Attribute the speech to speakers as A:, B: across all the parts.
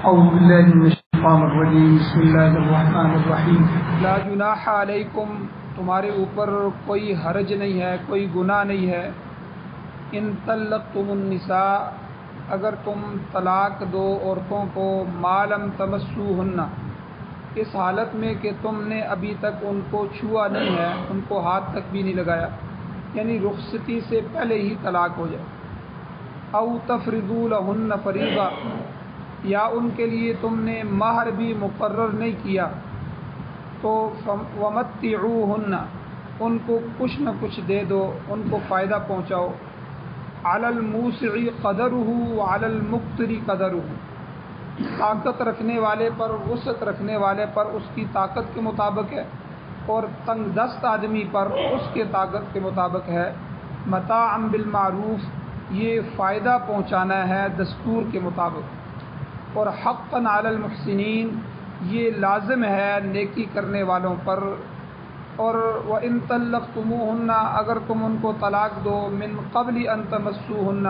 A: اعوذ باللہ من الشیطان الرجیم بسم اللہ الرحمن الرحیم
B: لا جناح علیکم، تمہارے اوپر کوئی حرج نہیں ہے، کوئی گناہ نہیں ہے، ان طلقتم النساء، اگر تم طلاق دو عورتوں کو، ما لم تمسوہن، اس حالت میں کہ تم نے ابھی تک ان کو چھوا نہیں ہے، ان کو ہاتھ تک بھی نہیں لگایا، یعنی رخصتی سے پہلے ہی طلاق ہو جائے۔ او تفرضوا لہن فریضہ، یا ان کے لیے تم نے مہر بھی مقرر نہیں کیا، تو ومتعوہن، ان کو کچھ نہ کچھ دے دو، ان کو فائدہ پہنچاؤ۔ علی الموسع قدرہ وعلی المقتر قدرہ، طاقت رکھنے والے پر، وسعت رکھنے والے پر اس کی طاقت کے مطابق ہے، اور تنگ دست آدمی پر اس کے طاقت کے مطابق ہے۔ متاعا بالمعروف، یہ فائدہ پہنچانا ہے دستور کے مطابق، اور حقا علی المحسنین، یہ لازم ہے نیکی کرنے والوں پر۔ اور وَإِن طَلَّقْتُمُوهُنَّ، اگر تم ان کو طلاق دو، من قبل ان تمسوهن،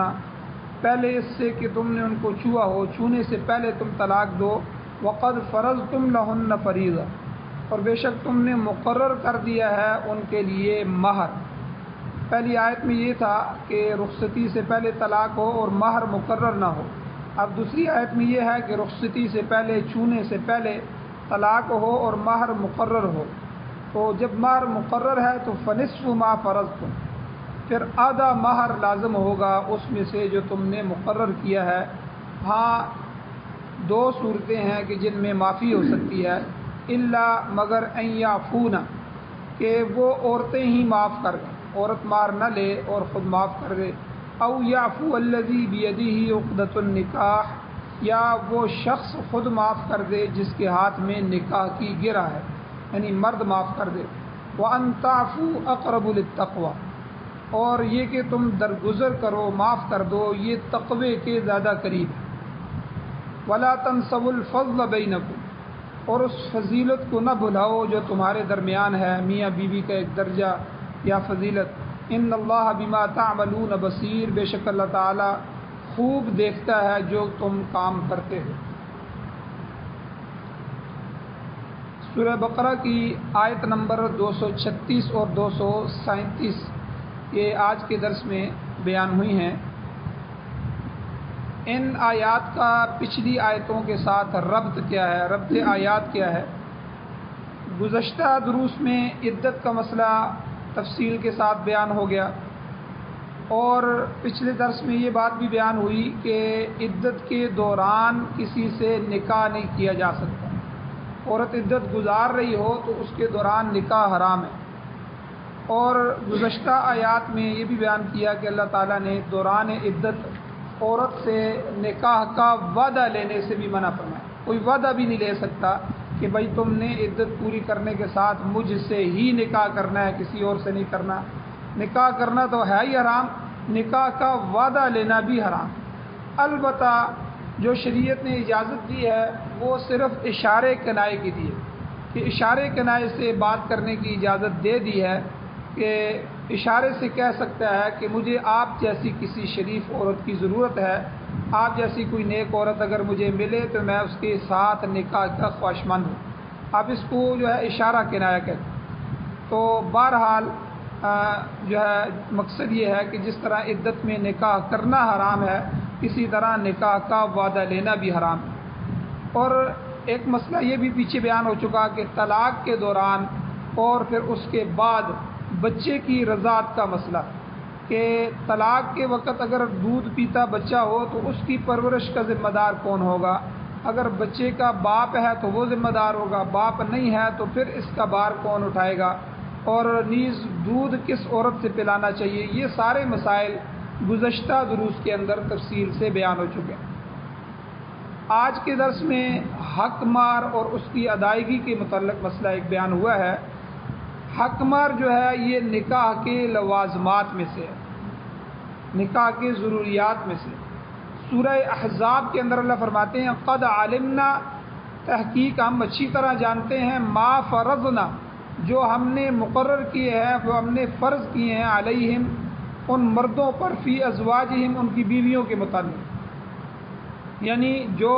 B: پہلے اس سے کہ تم نے ان کو چھوا ہو، چھونے سے پہلے تم طلاق دو، وقد فرضتم لهن فریضہ، اور بے شک تم نے مقرر کر دیا ہے ان کے لیے مہر۔ پہلی آیت میں یہ تھا کہ رخصتی سے پہلے طلاق ہو اور مہر مقرر نہ ہو، اب دوسری آیت میں یہ ہے کہ رخصتی سے پہلے، چھونے سے پہلے طلاق ہو اور مہر مقرر ہو۔ تو جب مہر مقرر ہے تو فنصف ما فرضتم، پھر آدھا مہر لازم ہوگا اس میں سے جو تم نے مقرر کیا ہے۔ ہاں دو صورتیں ہیں کہ جن میں معافی ہو سکتی ہے، الا مگر ان یعفون، کہ وہ عورتیں ہی معاف کر دیں، عورت مہر نہ لے اور خود معاف کر دے۔ او یعفو الذی بیدہ عقدۃ النکاح، یا وہ شخص خود معاف کر دے جس کے ہاتھ میں نکاح کی گرہ ہے، یعنی مرد معاف کر دے۔ وَأَن تَعْفُوا أَقْرَبُ لِلتَّقْوَىٰ، اور یہ کہ تم درگزر کرو، معاف کر دو، یہ تقوی کے زیادہ قریب ہے۔ وَلَا تَنْسَوُا الْفَضْلَ بَيْنَكُمْ، اور اس فضیلت کو نہ بھلاؤ جو تمہارے درمیان ہے، میاں بیوی کا ایک درجہ یا فضیلت۔ ان اللہ بما تعملون بصیر، بے شک اللہ تعالی خوب دیکھتا ہے جو تم کام کرتے ہو۔ سورہ بقرہ کی آیت نمبر 236 اور 237 یہ آج کے درس میں بیان ہوئی ہیں۔ ان آیات کا پچھلی آیتوں کے ساتھ ربط کیا ہے، ربط آیات کیا ہے؟ گزشتہ دروس میں عدت کا مسئلہ تفصیل کے ساتھ بیان ہو گیا، اور پچھلے درس میں یہ بات بھی بیان ہوئی کہ عدت کے دوران کسی سے نکاح نہیں کیا جا سکتا۔ عورت عدت گزار رہی ہو تو اس کے دوران نکاح حرام ہے۔ اور گزشتہ آیات میں یہ بھی بیان کیا کہ اللہ تعالیٰ نے دوران عدت عورت سے نکاح کا وعدہ لینے سے بھی منع فرمایا، کوئی وعدہ بھی نہیں لے سکتا کہ بھائی تم نے عدت پوری کرنے کے ساتھ مجھ سے ہی نکاح کرنا ہے، کسی اور سے نہیں کرنا۔ نکاح کرنا تو ہے ہی حرام، نکاح کا وعدہ لینا بھی حرام۔ البتہ جو شریعت نے اجازت دی ہے وہ صرف اشارے کنائے کی دی ہے، کہ اشارے کنائے سے بات کرنے کی اجازت دے دی ہے، کہ اشارے سے کہہ سکتا ہے کہ مجھے آپ جیسی کسی شریف عورت کی ضرورت ہے، آپ جیسی کوئی نیک عورت اگر مجھے ملے تو میں اس کے ساتھ نکاح کا خواہشمند ہوں۔ اب اس کو جو ہے اشارہ کنایہ کہتے ہیں۔ تو بہرحال جو ہے مقصد یہ ہے کہ جس طرح عدت میں نکاح کرنا حرام ہے، اسی طرح نکاح کا وعدہ لینا بھی حرام ہے۔ اور ایک مسئلہ یہ بھی پیچھے بیان ہو چکا کہ طلاق کے دوران اور پھر اس کے بعد بچے کی رضاعت کا مسئلہ، کہ طلاق کے وقت اگر دودھ پیتا بچہ ہو تو اس کی پرورش کا ذمہ دار کون ہوگا؟ اگر بچے کا باپ ہے تو وہ ذمہ دار ہوگا، باپ نہیں ہے تو پھر اس کا بار کون اٹھائے گا؟ اور نیز دودھ کس عورت سے پلانا چاہیے؟ یہ سارے مسائل گزشتہ دروس کے اندر تفصیل سے بیان ہو چکے ہیں۔ آج کے درس میں حق مار اور اس کی ادائیگی کے متعلق مسئلہ ایک بیان ہوا ہے۔ حق مار جو ہے یہ نکاح کے لوازمات میں سے ہے، نکاح کے ضروریات میں سے۔ سورہ احزاب کے اندر اللہ فرماتے ہیں قد علمنا، تحقیق ہم اچھی طرح جانتے ہیں، ما فرضنا، جو ہم نے مقرر کیے ہیں، وہ ہم نے فرض کیے ہیں، علیہم، ان مردوں پر، فی ازواجہم، ان کی بیویوں کے متعلق، یعنی جو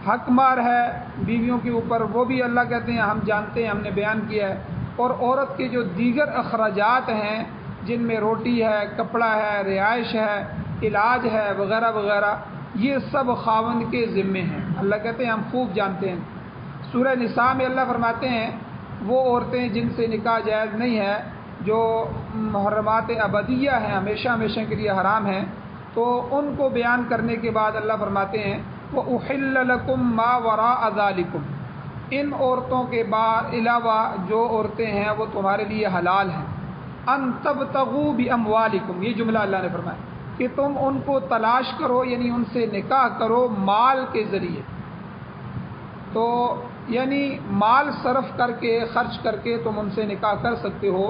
B: حق مار ہے بیویوں کے اوپر، وہ بھی اللہ کہتے ہیں ہم جانتے ہیں، ہم نے بیان کیا ہے۔ اور عورت کے جو دیگر اخراجات ہیں جن میں روٹی ہے، کپڑا ہے، رہائش ہے، علاج ہے وغیرہ وغیرہ، یہ سب خاوند کے ذمے ہیں۔ اللہ کہتے ہیں ہم خوب جانتے ہیں۔ سورہ نساء میں اللہ فرماتے ہیں وہ عورتیں جن سے نکاح جائز نہیں ہے، جو محرمات ابدیہ ہیں، ہمیشہ ہمیشہ کے لیے حرام ہیں، تو ان کو بیان کرنے کے بعد اللہ فرماتے ہیں وَأُحِلَّ لَكُم مَّا وَرَاءَ ذَلِكُمْ، ان عورتوں کے بعد علاوہ جو عورتیں ہیں وہ تمہارے لیے حلال ہیں۔ ان تبتغوا باموالکم، یہ جملہ اللہ نے فرمایا کہ تم ان کو تلاش کرو، یعنی ان سے نکاح کرو مال کے ذریعے۔ تو یعنی مال صرف کر کے، خرچ کر کے تم ان سے نکاح کر سکتے ہو۔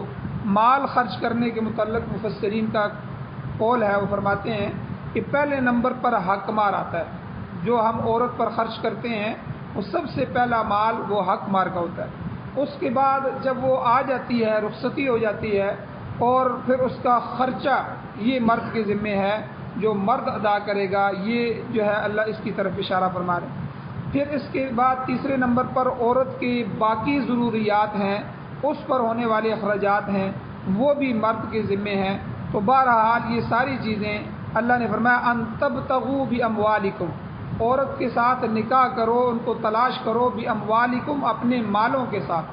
B: مال خرچ کرنے کے متعلق مفسرین کا قول ہے، وہ فرماتے ہیں کہ پہلے نمبر پر حق مار آتا ہے۔ جو ہم عورت پر خرچ کرتے ہیں وہ سب سے پہلا مال وہ حق مار کا ہوتا ہے۔ اس کے بعد جب وہ آ جاتی ہے، رخصتی ہو جاتی ہے، اور پھر اس کا خرچہ یہ مرد کے ذمے ہے، جو مرد ادا کرے گا، یہ جو ہے اللہ اس کی طرف اشارہ فرما رہے ہیں۔ پھر اس کے بعد تیسرے نمبر پر عورت کی باقی ضروریات ہیں، اس پر ہونے والے اخراجات ہیں، وہ بھی مرد کے ذمے ہیں۔ تو بہرحال یہ ساری چیزیں اللہ نے فرمایا ان تبتغوا باموالکم، عورت کے ساتھ نکاح کرو، ان کو تلاش کرو، باموالکم، اپنے مالوں کے ساتھ۔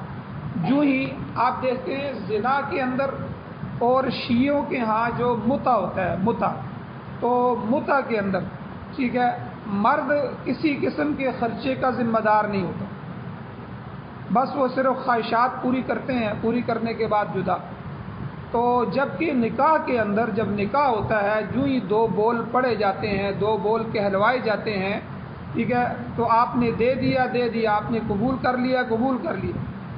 B: جو ہی آپ دیکھتے ہیں زنا کے اندر اور شیعوں کے ہاں جو متع ہوتا ہے، متع، تو متع کے اندر ٹھیک ہے مرد کسی قسم کے خرچے کا ذمہ دار نہیں ہوتا، بس وہ صرف خواہشات پوری کرتے ہیں، پوری کرنے کے بعد جدا۔ تو جب کہ نکاح کے اندر جب نکاح ہوتا ہے، جو ہی دو بول پڑے جاتے ہیں، دو بول کہلوائے جاتے ہیں، ٹھیک ہے، تو آپ نے دے دیا، آپ نے قبول کر لیا،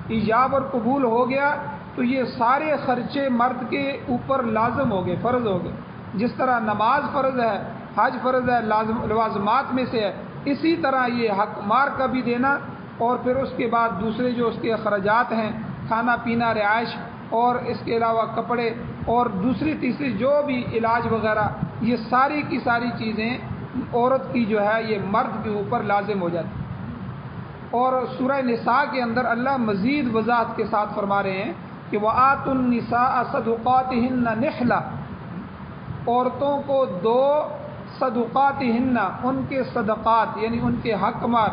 B: ایجاب اور قبول ہو گیا، تو یہ سارے خرچے مرد کے اوپر لازم ہو گئے، فرض ہو گئے۔ جس طرح نماز فرض ہے، حج فرض ہے، لوازمات میں سے ہے، اسی طرح یہ حق مار کا بھی دینا، اور پھر اس کے بعد دوسرے جو اس کے اخراجات ہیں، کھانا پینا، رہائش، اور اس کے علاوہ کپڑے، اور دوسری تیسری جو بھی علاج وغیرہ، یہ ساری کی ساری چیزیں عورت کی جو ہے یہ مرد کے اوپر لازم ہو جاتی۔ اور سورہ نساء کے اندر اللہ مزید وضاحت کے ساتھ فرما رہے ہیں کہ وَآتُوا النِّسَاءَ صَدُقَاتِهِنَّ نِحْلَةً، عورتوں کو دو صدقاتہن، ان کے صدقات یعنی ان کے حق مار،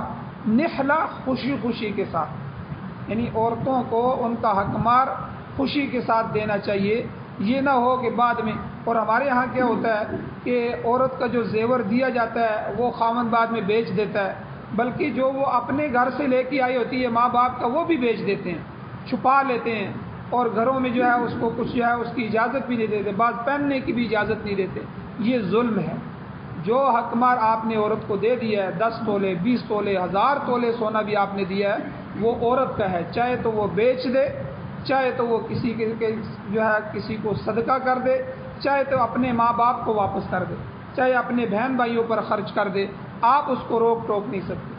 B: نحلہ خوشی خوشی کے ساتھ، یعنی عورتوں کو ان کا حق مار خوشی کے ساتھ دینا چاہیے۔ یہ نہ ہو کہ بعد میں، اور ہمارے ہاں کیا ہوتا ہے کہ عورت کا جو زیور دیا جاتا ہے وہ خاوند بعد میں بیچ دیتا ہے، بلکہ جو وہ اپنے گھر سے لے کے آئی ہوتی ہے ماں باپ کا، وہ بھی بیچ دیتے ہیں، چھپا لیتے ہیں، اور گھروں میں جو ہے اس کو کچھ جو ہے اس کی اجازت بھی نہیں دیتے، بعض پہننے کی بھی اجازت نہیں دیتے۔ یہ ظلم ہے۔ جو حق مار آپ نے عورت کو دے دیا ہے، 10 تولے، 20 تولے، 1000 تولے سونا بھی آپ نے دیا ہے، وہ عورت کا ہے، چاہے تو وہ بیچ دے، چاہے تو وہ کسی کے جو ہے کسی کو صدقہ کر دے، چاہے تو اپنے ماں باپ کو واپس کر دے، چاہے اپنے بہن بھائیوں پر خرچ کر دے، آپ اس کو روک ٹوک نہیں سکتے۔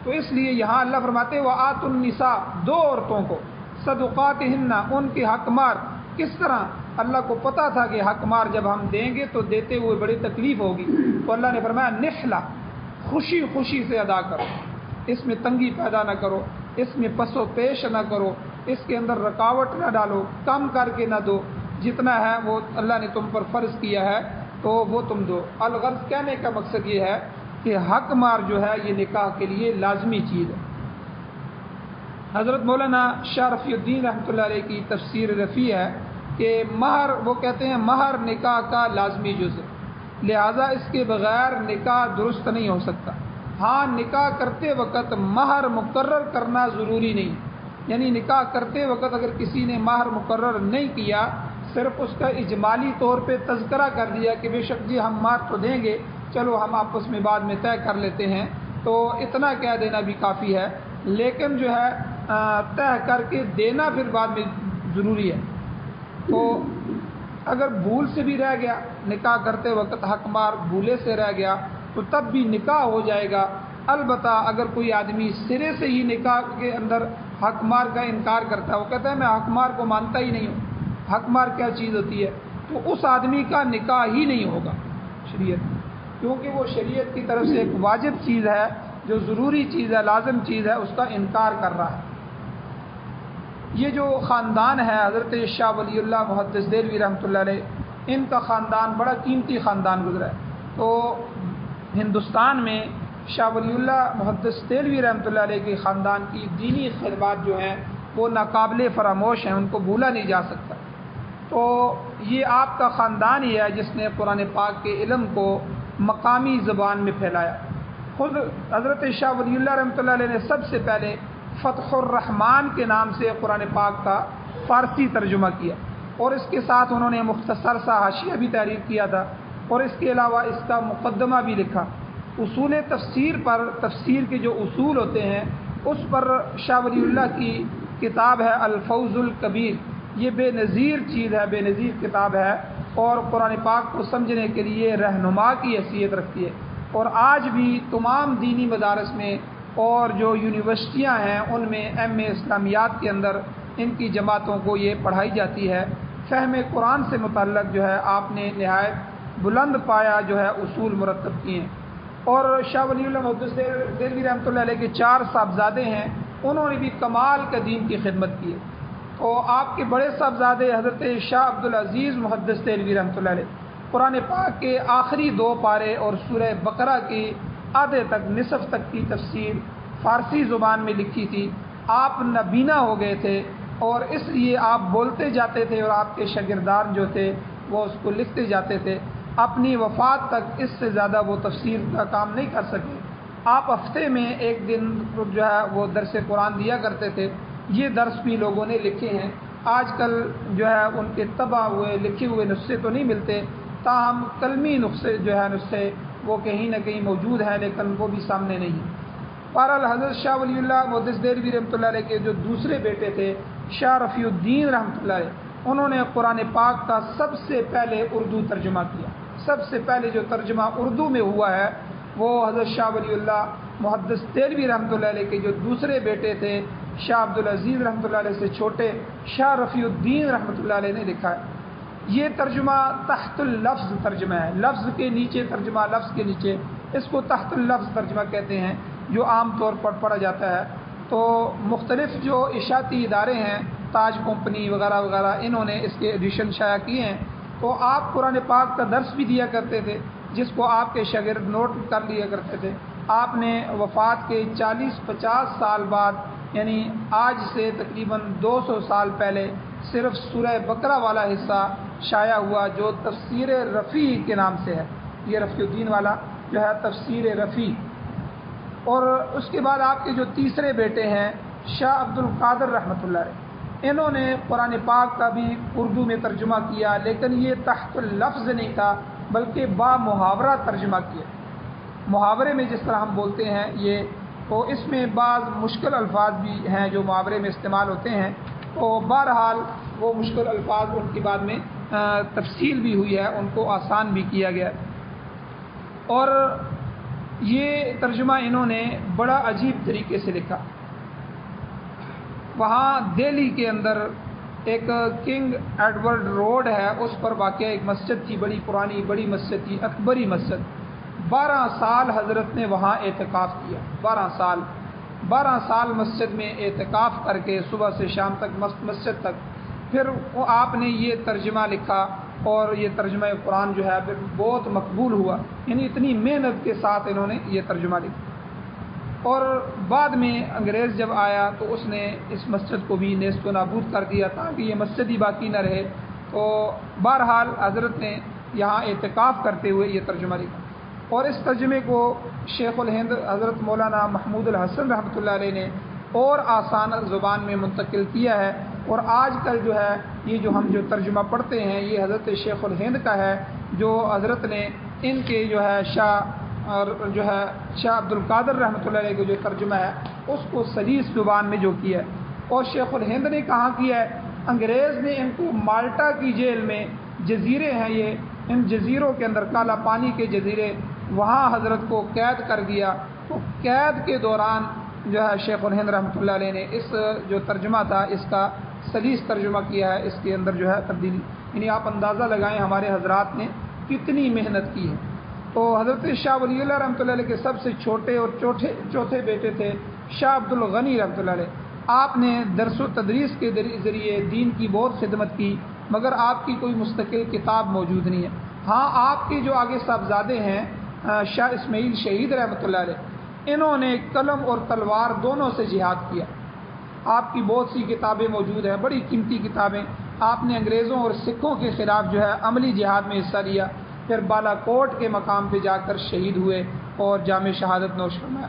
B: تو اس لیے یہاں اللہ فرماتے ہیں وَآتُوا النِّسَاءَ، دو عورتوں کو، صدقاتہن، ان کی حق مار۔ کس طرح؟ اللہ کو پتا تھا کہ حق مار جب ہم دیں گے تو دیتے ہوئے بڑی تکلیف ہوگی، تو اللہ نے فرمایا نحلہ، خوشی خوشی سے ادا کرو، اس میں تنگی پیدا نہ کرو، اس میں پس و پیش نہ کرو، اس کے اندر رکاوٹ نہ ڈالو، کم کر کے نہ دو، جتنا ہے وہ اللہ نے تم پر فرض کیا ہے تو وہ تم دو۔ الغرض کہنے کا مقصد یہ ہے کہ حق مار جو ہے یہ نکاح کے لیے لازمی چیز ہے۔ حضرت مولانا شاہ رفیع الدین رحمۃ اللہ علیہ کی تفسیر رفیع ہے کہ مہر، وہ کہتے ہیں مہر نکاح کا لازمی جزء، لہذا اس کے بغیر نکاح درست نہیں ہو سکتا۔ ہاں نکاح کرتے وقت مہر مقرر کرنا ضروری نہیں، یعنی نکاح کرتے وقت اگر کسی نے مہر مقرر نہیں کیا، صرف اس کا اجمالی طور پہ تذکرہ کر دیا کہ بے شک جی ہم مہر تو دیں گے، چلو ہم آپس میں بعد میں طے کر لیتے ہیں، تو اتنا کہہ دینا بھی کافی ہے، لیکن جو ہے طے کر کے دینا پھر بعد میں ضروری ہے۔ تو اگر بھول سے بھی رہ گیا، نکاح کرتے وقت حق مار بھولے سے رہ گیا تو تب بھی نکاح ہو جائے گا۔ البتہ اگر کوئی آدمی سرے سے ہی نکاح کے اندر حق مار کا انکار کرتا ہے، وہ کہتا ہے میں حق مار کو مانتا ہی نہیں ہوں، حق مار کیا چیز ہوتی ہے، تو اس آدمی کا نکاح ہی نہیں ہوگا شریعت، کیونکہ وہ شریعت کی طرف سے ایک واجب چیز ہے جو ضروری چیز ہے، لازم چیز ہے، اس کا انکار کر رہا ہے۔ یہ جو خاندان ہے حضرت شاہ ولی اللہ محدث دہلوی رحمۃ اللہ علیہ، ان کا خاندان بڑا قیمتی خاندان گزرا ہے۔ تو ہندوستان میں شاہ ولی اللہ محدث دہلوی رحمۃ اللہ علیہ کے خاندان کی دینی خدمات جو ہیں وہ ناقابل فراموش ہیں، ان کو بھولا نہیں جا سکتا۔ تو یہ آپ کا خاندان ہی ہے جس نے قرآن پاک کے علم کو مقامی زبان میں پھیلایا۔ خود حضرت شاہ ولی اللہ رحمۃ اللہ علیہ نے سب سے پہلے فتح الرحمن کے نام سے قرآن پاک کا فارسی ترجمہ کیا، اور اس کے ساتھ انہوں نے مختصر سا حاشیہ بھی تحریر کیا تھا، اور اس کے علاوہ اس کا مقدمہ بھی لکھا۔ اصول تفسیر پر، تفسیر کے جو اصول ہوتے ہیں اس پر شاہ ولی اللہ کی کتاب ہے الفوز الکبیر۔ یہ بے نظیر چیز ہے، بے نظیر کتاب ہے، اور قرآن پاک کو سمجھنے کے لیے رہنما کی حیثیت رکھتی ہے۔ اور آج بھی تمام دینی مدارس میں اور جو یونیورسٹیاں ہیں ان میں ایم اے اسلامیات کے اندر ان کی جماعتوں کو یہ پڑھائی جاتی ہے۔ فہم قرآن سے متعلق جو ہے آپ نے نہایت بلند پایا جو ہے اصول مرتب کیے ہیں۔ اور شاہ ولی اللہ محدث دہلوی رحمۃ اللہ علیہ کے 4 صاحبزادے ہیں، انہوں نے بھی کمال کا دین کی خدمت کی ہے۔ تو آپ کے بڑے صاحبزادے حضرت شاہ عبدالعزیز محدث دہلوی رحمۃ اللہ علیہ قرآن پاک کے آخری 2 پارے اور سورہ بقرہ کی آدھے تک، نصف تک کی تفسیر فارسی زبان میں لکھی تھی۔ آپ نابینا ہو گئے تھے اور اس لیے آپ بولتے جاتے تھے، اور آپ کے شاگردان جو تھے وہ اس کو لکھتے جاتے تھے۔ اپنی وفات تک اس سے زیادہ وہ تفسیر کا کام نہیں کر سکے۔ آپ ہفتے میں 1 دن جو ہے وہ درس قرآن دیا کرتے تھے۔ یہ درس بھی لوگوں نے لکھے ہیں۔ آج کل جو ہے ان کے طبع ہوئے لکھے ہوئے نسخے تو نہیں ملتے، تاہم قلمی نسخے وہ کہیں نہ کہیں موجود ہیں، لیکن وہ بھی سامنے نہیں۔ بہرحال حضرت شاہ ولی اللہ محدث دہلوی رحمۃ اللہ علیہ کے جو دوسرے بیٹے تھے شاہ رفیع الدین رحمۃ اللہ علیہ، انہوں نے قرآن پاک کا سب سے پہلے اردو ترجمہ کیا۔ سب سے پہلے جو ترجمہ اردو میں ہوا ہے وہ حضرت شاہ ولی اللہ محدث دہلوی رحمۃ اللہ علیہ کے جو دوسرے بیٹے تھے شاہ عبدالعزیز رحمۃ اللہ علیہ سے چھوٹے شاہ رفیع الدین رحمۃ اللہ علیہ نے لکھا ہے۔ یہ ترجمہ تحت اللفظ ترجمہ ہے، لفظ کے نیچے ترجمہ، لفظ کے نیچے، اس کو تحت اللفظ ترجمہ کہتے ہیں، جو عام طور پر پڑھا جاتا ہے۔ تو مختلف جو اشاعتی ادارے ہیں، تاج کمپنی وغیرہ وغیرہ، انہوں نے اس کے ایڈیشن شائع کیے ہیں۔ تو آپ قرآن پاک کا درس بھی دیا کرتے تھے، جس کو آپ کے شاگرد نوٹ کر لیا کرتے تھے۔ آپ نے وفات کے 40-50 سال بعد، یعنی آج سے تقریباً 200 سال پہلے، صرف سورہ بقرہ والا حصہ شائع ہوا جو تفسیر رفیع کے نام سے ہے۔ یہ رفیع الدین والا جو ہے تفسیر رفیع۔ اور اس کے بعد آپ کے جو تیسرے بیٹے ہیں شاہ عبد القادر رحمۃ اللہ علیہ، انہوں نے قرآن پاک کا بھی اردو میں ترجمہ کیا، لیکن یہ تحت اللفظ نہیں تھا بلکہ با محاورہ ترجمہ کیا۔ محاورے میں جس طرح ہم بولتے ہیں یہ، تو اس میں بعض مشکل الفاظ بھی ہیں جو محاورے میں استعمال ہوتے ہیں۔ تو بہرحال وہ مشکل الفاظ ان کی بعد میں تفصیل بھی ہوئی ہے، ان کو آسان بھی کیا گیا۔ اور یہ ترجمہ انہوں نے بڑا عجیب طریقے سے لکھا۔ وہاں دہلی کے اندر ایک کنگ ایڈورڈ روڈ ہے، اس پر واقع ایک مسجد تھی، بڑی پرانی بڑی مسجد تھی، اکبری مسجد۔ 12 سال حضرت نے وہاں اعتکاف کیا، 12 سال مسجد میں اعتکاف کر کے صبح سے شام تک مسجد تک، پھر آپ نے یہ ترجمہ لکھا، اور یہ ترجمہ قرآن جو ہے پھر بہت مقبول ہوا۔ یعنی اتنی محنت کے ساتھ انہوں نے یہ ترجمہ لکھا۔ اور بعد میں انگریز جب آیا تو اس نے اس مسجد کو بھی نیست و نابود کر دیا تاکہ یہ مسجد ہی باقی نہ رہے۔ تو بہرحال حضرت نے یہاں اعتکاف کرتے ہوئے یہ ترجمہ لکھا، اور اس ترجمے کو شیخ الہند حضرت مولانا محمود الحسن رحمۃ اللہ علیہ نے اور آسان زبان میں منتقل کیا ہے۔ اور آج کل جو ہے یہ جو ہم جو ترجمہ پڑھتے ہیں یہ حضرت شیخ الہند کا ہے، جو حضرت نے ان کے جو ہے شاہ عبد القادر رحمۃ اللہ علیہ کا جو ترجمہ ہے اس کو سلیس زبان میں جو کیا ہے۔ اور شیخ الہند نے کہاں کیا ہے؟ انگریز نے ان کو مالٹا کی جیل میں، جزیرے ہیں یہ، ان جزیروں کے اندر کالا پانی کے جزیرے، وہاں حضرت کو قید کر دیا۔ تو قید کے دوران جو ہے شیخ الہند رحمۃ اللہ علیہ نے اس جو ترجمہ تھا اس کا سلیس ترجمہ کیا ہے، اس کے اندر جو ہے تبدیلی، یعنی آپ اندازہ لگائیں ہمارے حضرات نے کتنی محنت کی ہے۔ تو حضرت شاہ ولی اللہ رحمۃ اللہ علیہ کے سب سے چھوٹے اور چوتھے بیٹے تھے شاہ عبد الغنی رحمۃ اللہ علیہ. آپ نے درس و تدریس کے ذریعے دین کی بہت خدمت کی، مگر آپ کی کوئی مستقل کتاب موجود نہیں ہے. ہاں آپ کے جو آگے صاحبزادے ہیں شاہ اسماعیل شہید رحمۃ اللہ علیہ، انہوں نے قلم اور تلوار دونوں سے جہاد کیا. آپ کی بہت سی کتابیں موجود ہیں، بڑی قیمتی کتابیں. آپ نے انگریزوں اور سکھوں کے خلاف جو ہے عملی جہاد میں حصہ لیا، پھر بالا کوٹ کے مقام پہ جا کر شہید ہوئے اور جامع شہادت نوش فرمایا.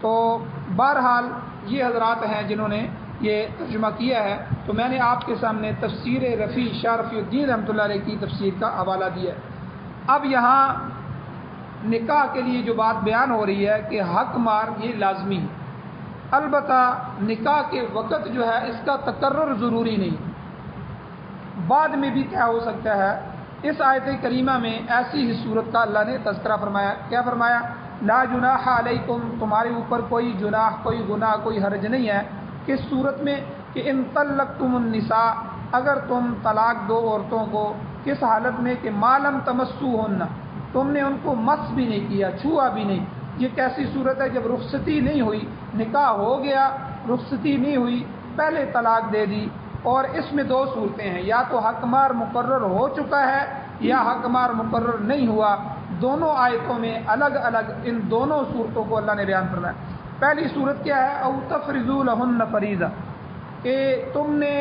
B: تو بہرحال یہ حضرات ہیں جنہوں نے یہ ترجمہ کیا ہے. تو میں نے آپ کے سامنے تفسیر رفیع شاہ رفیع الدین رحمۃ اللہ علیہ کی تفسیر کا حوالہ دیا ہے. اب یہاں نکاح کے لیے جو بات بیان ہو رہی ہے کہ حق مار یہ لازمی ہے. البتہ نکاح کے وقت جو ہے اس کا تقرر ضروری نہیں، بعد میں بھی کیا ہو سکتا ہے. اس آیت کریمہ میں ایسی ہی صورت کا اللہ نے تذکرہ فرمایا. کیا فرمایا؟ لا جناح علیکم، تمہارے اوپر کوئی جناح، کوئی گناہ، کوئی حرج نہیں ہے. کس صورت میں؟ کہ ان طلقتم النساء، اگر تم طلاق دو عورتوں کو. کس حالت میں؟ کہ ما لم تمسوہن، تم نے ان کو مس بھی نہیں کیا، چھوا بھی نہیں. یہ کیسی صورت ہے؟ جب رخصتی نہیں ہوئی، نکاح ہو گیا، رخصتی نہیں ہوئی، پہلے طلاق دے دی. اور اس میں دو صورتیں ہیں، یا تو حق مار مقرر ہو چکا ہے یا حق مار مقرر نہیں ہوا. دونوں آیتوں میں الگ الگ ان دونوں صورتوں کو اللہ نے بیان کرنا ہے. پہلی صورت کیا ہے؟ او تفرضوا لهن فریضہ، کہ تم نے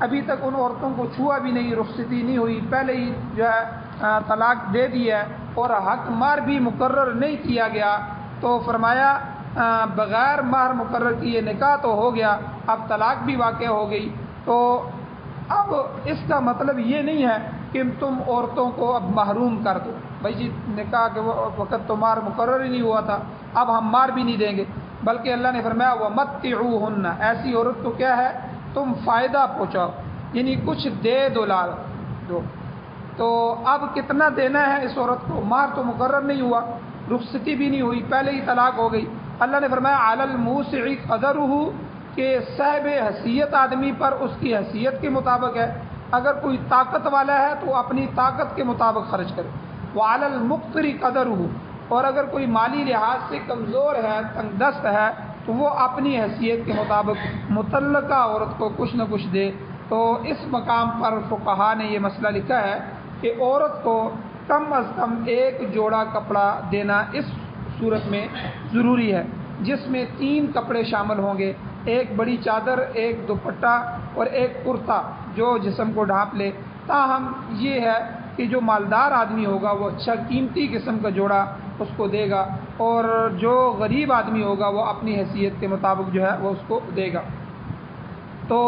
B: ابھی تک ان عورتوں کو چھوا بھی نہیں، رخصتی نہیں ہوئی، پہلے ہی جو ہے طلاق دے دی ہے اور حق مار بھی مقرر نہیں کیا گیا. تو فرمایا بغیر مہر مقرر کیے نکاح تو ہو گیا، اب طلاق بھی واقع ہو گئی. تو اب اس کا مطلب یہ نہیں ہے کہ تم عورتوں کو اب محروم کر دو. بھائی جی نکاح کے وقت تو مہر مقرر ہی نہیں ہوا تھا، اب ہم مہر بھی نہیں دیں گے. بلکہ اللہ نے فرمایا وَمَتِّعُوهُنَّ، ایسی عورت کو کیا ہے؟ تم فائدہ پہنچاؤ، یعنی کچھ دے دو، لال دو. تو اب کتنا دینا ہے اس عورت کو؟ مہر تو مقرر نہیں ہوا، رخصتی بھی نہیں ہوئی، پہلے ہی طلاق ہو گئی. اللہ نے فرمایا عَلَى الْمُوسِعِ قَدَرُهُ، کہ صاحب حیثیت آدمی پر اس کی حیثیت کے مطابق ہے. اگر کوئی طاقت والا ہے تو اپنی طاقت کے مطابق خرچ کرے. وَعَلَى الْمُقْتِرِ قَدَرُهُ، اور اگر کوئی مالی لحاظ سے کمزور ہے، تنگ دست ہے، تو وہ اپنی حیثیت کے مطابق متعلقہ عورت کو کچھ نہ کچھ دے. تو اس مقام پر فقہا نے یہ مسئلہ لکھا ہے کہ عورت کو کم از کم ایک جوڑا کپڑا دینا اس صورت میں ضروری ہے، جس میں 3 کپڑے شامل ہوں گے، ایک بڑی چادر، ایک دوپٹہ اور ایک کرتا جو جسم کو ڈھانپ لے. تاہم یہ ہے کہ جو مالدار آدمی ہوگا وہ اچھا قیمتی قسم کا جوڑا اس کو دے گا، اور جو غریب آدمی ہوگا وہ اپنی حیثیت کے مطابق جو ہے وہ اس کو دے گا. تو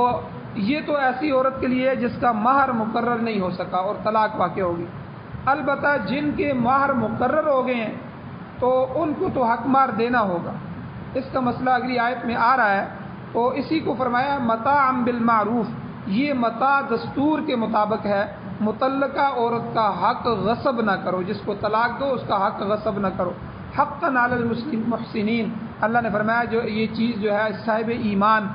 B: یہ تو ایسی عورت کے لیے جس کا مہر مقرر نہیں ہو سکا اور طلاق واقع ہوگی. البتہ جن کے مہر مقرر ہو گئے ہیں تو ان کو تو حق مہر دینا ہوگا. اس کا مسئلہ اگلی آیت میں آ رہا ہے. تو اسی کو فرمایا متاعا بالمعروف، یہ متاع دستور کے مطابق ہے. متعلقہ عورت کا حق غصب نہ کرو، جس کو طلاق دو اس کا حق غصب نہ کرو. حقا علی المحسنین، اللہ نے فرمایا جو یہ چیز جو ہے صاحب ایمان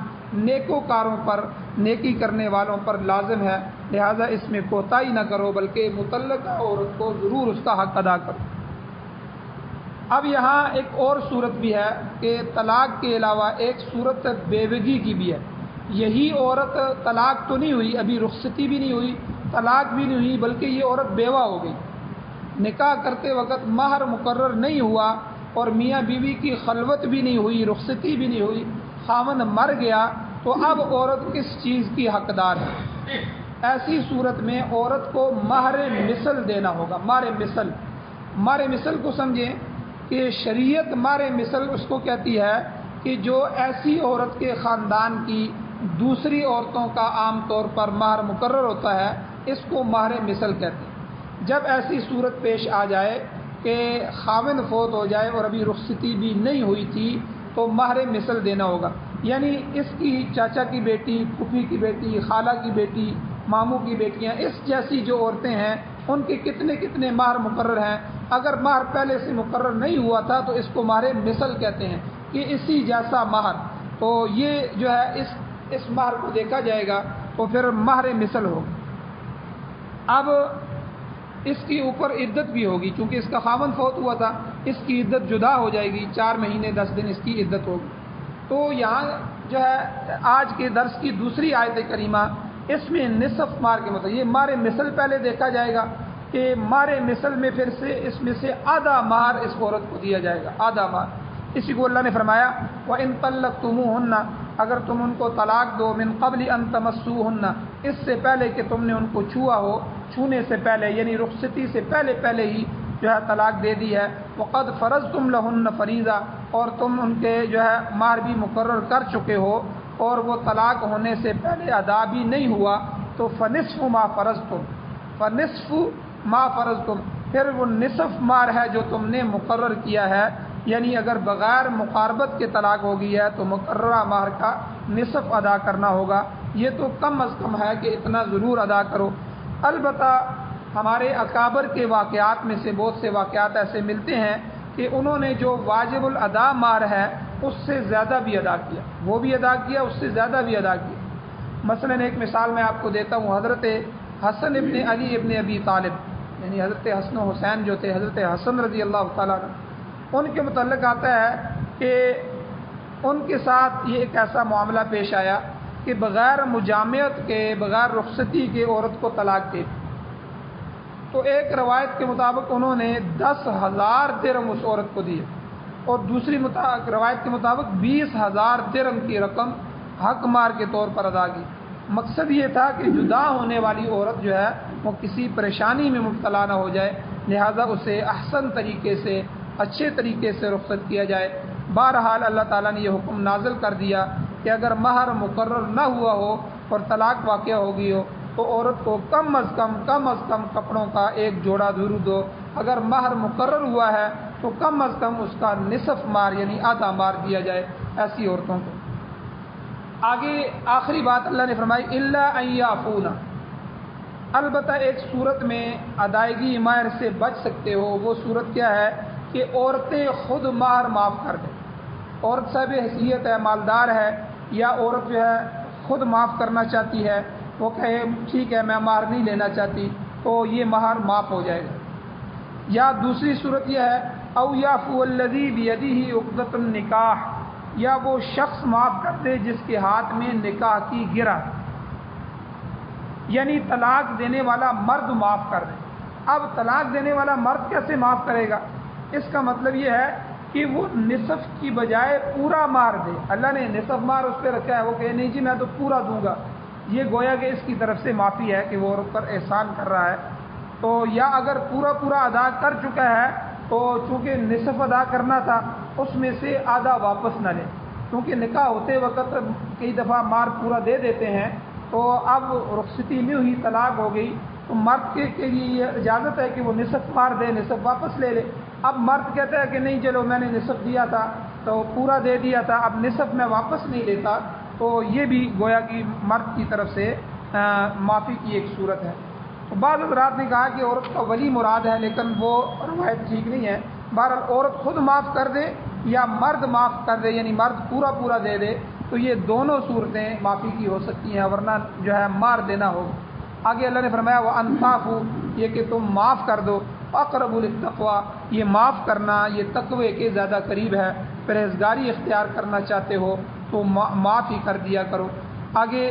B: نیکوکاروں پر، نیکی کرنے والوں پر لازم ہے، لہذا اس میں کوتاہی نہ کرو بلکہ متعلقہ عورت کو ضرور اس کا حق ادا کرو. اب یہاں ایک اور صورت بھی ہے کہ طلاق کے علاوہ ایک صورت بیوگی کی بھی ہے. یہی عورت طلاق تو نہیں ہوئی، ابھی رخصتی بھی نہیں ہوئی، طلاق بھی نہیں ہوئی، بلکہ یہ عورت بیوہ ہو گئی. نکاح کرتے وقت مہر مقرر نہیں ہوا اور میاں بیوی کی خلوت بھی نہیں ہوئی، رخصتی بھی نہیں ہوئی، خاوند مر گیا، تو اب عورت کس چیز کی حقدار ہے؟ ایسی صورت میں عورت کو مہر مثل دینا ہوگا. مہر مثل کو سمجھیں کہ شریعت مہر مثل اس کو کہتی ہے کہ جو ایسی عورت کے خاندان کی دوسری عورتوں کا عام طور پر مہر مقرر ہوتا ہے، اس کو مہر مثل کہتے ہیں. جب ایسی صورت پیش آ جائے کہ خاوند فوت ہو جائے اور ابھی رخصتی بھی نہیں ہوئی تھی تو مہر مثل دینا ہوگا. یعنی اس کی چاچا کی بیٹی، پھوپھی کی بیٹی، خالہ کی بیٹی، ماموں کی بیٹیاں، اس جیسی جو عورتیں ہیں ان کے کتنے کتنے مہر مقرر ہیں. اگر مہر پہلے سے مقرر نہیں ہوا تھا تو اس کو مہر مثل کہتے ہیں کہ اسی جیسا مہر. تو یہ جو ہے اس مہر کو دیکھا جائے گا تو پھر مہر مثل ہوگا. اب اس کی اوپر عدت بھی ہوگی، چونکہ اس کا خاوند فوت ہوا تھا، اس کی عدت جدا ہو جائے گی، 4 مہینے 10 دن اس کی عدت ہوگی۔ تو یہاں جو ہے آج کے درس کی دوسری آیت کریمہ، اس میں نصف مار کے مطلب یہ مار مثل پہلے دیکھا جائے گا کہ مار مثل میں پھر سے اس میں سے آدھا مہر اس عورت کو دیا جائے گا، آدھا مہر۔ اسی کو اللہ نے فرمایا وَإِن طَلَّقْتُمُوهُنَّ، اگر تم ان کو طلاق دو، من قبل ان تمسوهن، اس سے پہلے کہ تم نے ان کو چھوا ہو، چھونے سے پہلے یعنی رخصتی سے پہلے ہی جو ہے طلاق دے دی ہے، وقد فرضتم لهن فریضہ، اور تم ان کے جو ہے مہر بھی مقرر کر چکے ہو اور وہ طلاق ہونے سے پہلے ادا بھی نہیں ہوا، تو فنصف ما فرضتم، فنصف ما فرضتم، پھر وہ نصف مہر ہے جو تم نے مقرر کیا ہے، یعنی اگر بغیر مقاربت کے طلاق ہو گئی ہے تو مقررہ مہر کا نصف ادا کرنا ہوگا۔ یہ تو کم از کم ہے کہ اتنا ضرور ادا کرو۔ البتہ ہمارے اکابر کے واقعات میں سے بہت سے واقعات ایسے ملتے ہیں کہ انہوں نے جو واجب الادا مہر ہے اس سے زیادہ بھی ادا کیا، وہ بھی ادا کیا، اس سے زیادہ بھی ادا کیا۔ مثلا ایک مثال میں آپ کو دیتا ہوں، حضرت حسن ابن علی ابن ابی طالب، یعنی حضرت حسن و حسین جو تھے، حضرت حسن رضی اللہ تعالیٰ عنہ، ان کے متعلق آتا ہے کہ ان کے ساتھ یہ ایک ایسا معاملہ پیش آیا کہ بغیر مجامعت کے، بغیر رخصتی کے عورت کو طلاق دے دی۔ تو ایک روایت کے مطابق انہوں نے 10,000 درہم اس عورت کو دیے، اور دوسری روایت کے مطابق 20,000 درہم کی رقم حق مار کے طور پر ادا کی۔ مقصد یہ تھا کہ جدا ہونے والی عورت جو ہے وہ کسی پریشانی میں مبتلا نہ ہو جائے، لہذا اسے احسن طریقے سے، اچھے طریقے سے رخصت کیا جائے۔ بہرحال اللہ تعالیٰ نے یہ حکم نازل کر دیا کہ اگر مہر مقرر نہ ہوا ہو اور طلاق واقع ہو گئی ہو تو عورت کو کم از کم کپڑوں کا ایک جوڑا ضرور دو، اگر مہر مقرر ہوا ہے تو کم از کم اس کا نصف مہر یعنی آدھا مہر دیا جائے ایسی عورتوں کو۔ آگے آخری بات اللہ نے فرمائی الا ان یعفون، البتہ ایک صورت میں ادائیگی مہر سے بچ سکتے ہو، وہ صورت کیا ہے کہ عورتیں خود مہر معاف کر دیں۔ عورت صاحب حیثیت ہے، مالدار ہے، یا عورت جو ہے خود معاف کرنا چاہتی ہے، وہ کہے ٹھیک ہے میں مہر نہیں لینا چاہتی، تو یہ مہر معاف ہو جائے گا۔ یا دوسری صورت یہ ہے او یعفو الذی بیدہ عقدۃ النکاح، یا وہ شخص معاف کر دے جس کے ہاتھ میں نکاح کی گرہ، یعنی طلاق دینے والا مرد معاف کر دے۔ اب طلاق دینے والا مرد کیسے معاف کرے گا؟ اس کا مطلب یہ ہے کہ وہ نصف کی بجائے پورا مہر دے۔ اللہ نے نصف مہر اس پہ رکھا ہے، وہ کہے نہیں جی میں تو پورا دوں گا، یہ گویا کہ اس کی طرف سے معافی ہے کہ وہ عورت پر احسان کر رہا ہے۔ تو یا اگر پورا ادا کر چکا ہے تو چونکہ نصف ادا کرنا تھا اس میں سے آدھا واپس نہ لے، کیونکہ نکاح ہوتے وقت کئی دفعہ مہر پورا دے دیتے ہیں، تو اب رخصتی میں ہوئی طلاق ہو گئی تو مرد کے لیے یہ اجازت ہے کہ وہ نصف مہر دے، نصف واپس لے لے۔ اب مرد کہتا ہے کہ نہیں چلو میں نے نصف دیا تھا تو پورا دے دیا تھا، اب نصف میں واپس نہیں لیتا، تو یہ بھی گویا کہ مرد کی طرف سے معافی کی ایک صورت ہے۔ تو بعض حضرات نے کہا کہ عورت کا ولی مراد ہے، لیکن وہ روایت ٹھیک نہیں ہے۔ بہرحال عورت خود معاف کر دے یا مرد معاف کر دے، یعنی مرد پورا دے دے، تو یہ دونوں صورتیں معافی کی ہو سکتی ہیں، ورنہ جو ہے مار دینا ہوگا۔ آگے اللہ نے فرمایا وَأَن تَعْفُوا، یہ کہ تم معاف کر دو، اقرب للتقویٰ، یہ معاف کرنا یہ تقوی کے زیادہ قریب ہے، پرہیزگاری اختیار کرنا چاہتے ہو تو معاف ہی کر دیا کرو۔ آگے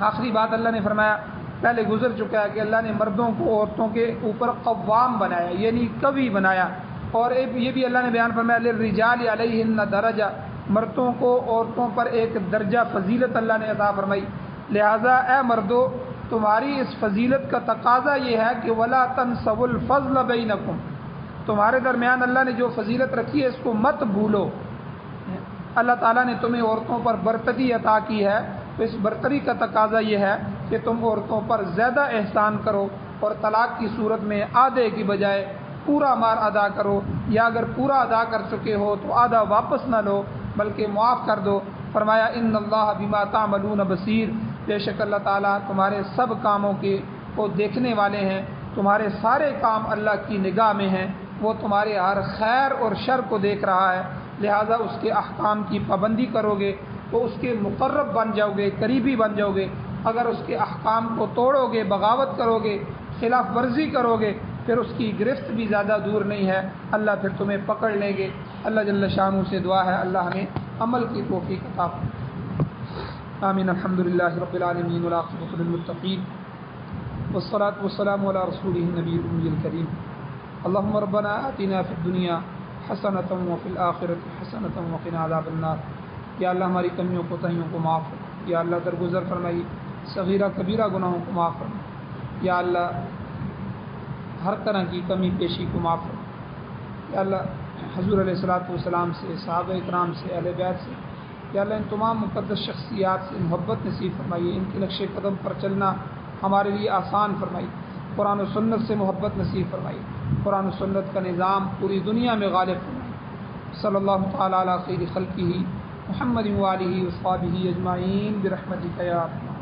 B: آخری بات اللہ نے فرمایا، پہلے گزر چکا ہے کہ اللہ نے مردوں کو عورتوں کے اوپر قوام بنایا، یعنی قوی بنایا، اور یہ بھی اللہ نے بیان فرمایا للرجال علیہن درجہ، مردوں کو عورتوں پر ایک درجہ فضیلت اللہ نے عطا فرمائی، لہذا اے مردو تمہاری اس فضیلت کا تقاضا یہ ہے کہ ولا تنسوا الفضل بینکم، تمہارے درمیان اللہ نے جو فضیلت رکھی ہے اس کو مت بھولو۔ اللہ تعالیٰ نے تمہیں عورتوں پر برتری عطا کی ہے، تو اس برتری کا تقاضا یہ ہے کہ تم عورتوں پر زیادہ احسان کرو، اور طلاق کی صورت میں آدھے کی بجائے پورا مہر ادا کرو، یا اگر پورا ادا کر چکے ہو تو آدھا واپس نہ لو بلکہ معاف کر دو۔ فرمایا ان اللہ بما تعملون بصیر، بے شک اللہ تعالیٰ تمہارے سب کاموں کو دیکھنے والے ہیں، تمہارے سارے کام اللہ کی نگاہ میں ہیں، وہ تمہارے ہر خیر اور شر کو دیکھ رہا ہے، لہذا اس کے احکام کی پابندی کرو گے تو اس کے مقرب بن جاؤ گے، قریبی بن جاؤ گے۔ اگر اس کے احکام کو توڑو گے، بغاوت کرو گے خلاف ورزی کرو گے پھر اس کی گرفت بھی زیادہ دور نہیں ہے، اللہ پھر تمہیں پکڑ لیں گے۔ اللہ جل شانہ سے دعا ہے اللہ ہمیں عمل کی توفیق عطا فرمائے۔ آمین۔ الحمدللہ رب العالمین والعاقبۃ للمتقین والصلاۃ والسلام علی رسولہ النبی الأمی الکریم۔ اللهم ربنا آتنا فی الدنیا حسنۃ وفی الآخرۃ حسنۃ وقنا عذاب النار۔ یا اللہ ہماری کمیوں کوتاہیوں کو معاف فرما، یا اللہ درگزر فرمائی صغیرہ کبیرہ گناہوں کو معاف فرما، یا اللہ ہر طرح کی کمی پیشی کو معاف فرما، یا اللہ حضور علیہ الصلوۃ والسلام سے، صحابہ اکرام سے، اہل بیت سے، یا اللہ ان تمام مقدس شخصیات سے محبت نصیب فرمائیے، ان کے نقش قدم پر چلنا ہمارے لیے آسان فرمائی، قرآن و سنت سے محبت نصیب فرمائی، قرآن و سنت کا نظام پوری دنیا میں غالب فرمائی۔ صلی اللہ تعالی علی خیر خلقہ محمد وآلہ وصحبہ اجمعین برحمتک یا ارحم